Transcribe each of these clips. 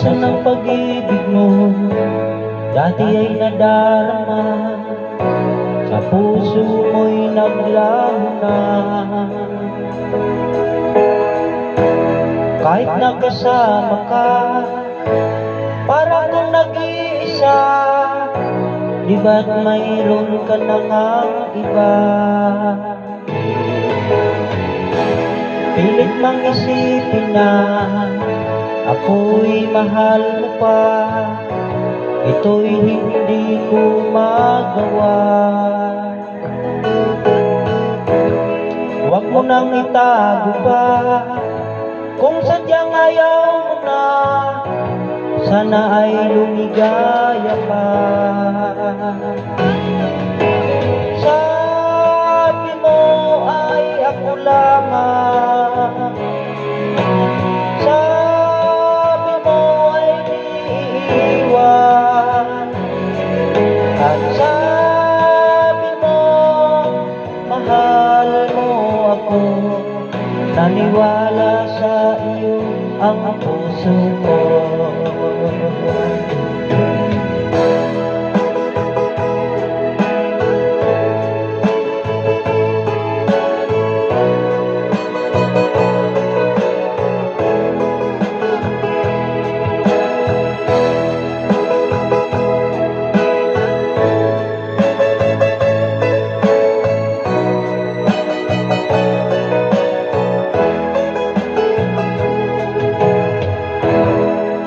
Asan ang pag-ibig mo? Dati ay nadarama, sa puso mo'y naglaho na. Kahit nakasama ka, parang kang nag-iisa. Di ba't mayroon ka na ngang iba? Pilit mang isipin na ako'y mahal mo pa. Ito'y hindi ko magawa. Huwag mo nang itago pa, kung sadyang ayaw mo na, sana ay lumigaya pa. Sabi mo ay ako lamang, sabi mo ay iiwan, at sabi mo mahal mo ako. Naniwala sa iyo ang puso ko.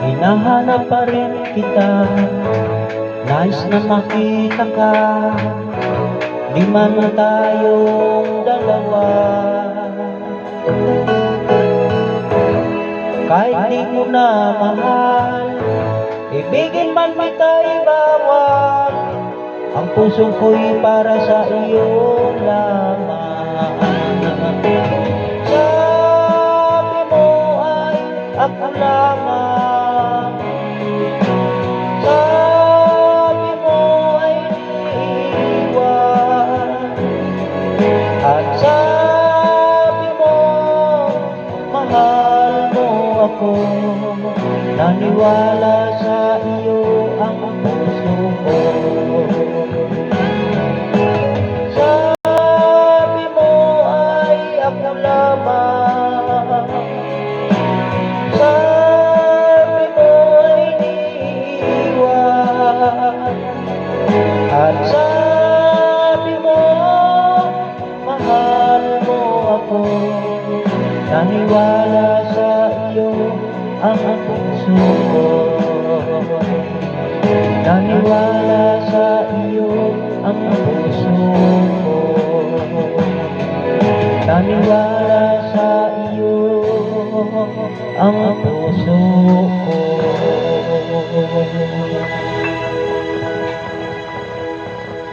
Hinahanap pa rin kita, nais na makita ka, di man tayong dalawa. Kahit di ko na mahal, ibigin man kita'y bawal, ang puso ko'y para sa iyo lamang. Sabi mo ay ako lamang, sabi mo ay iiwan, at sabi mo mahal mo ako. Naniwala sa iyo ang puso ko. Sabi mo ay ako lamang, sabi mo ay iniiwan, at sabi mo mahal mo ako. Naniwala sa iyo ang puso ko. Naniwala sa iyo ang puso ko. Naniwala sa iyo ang puso ko.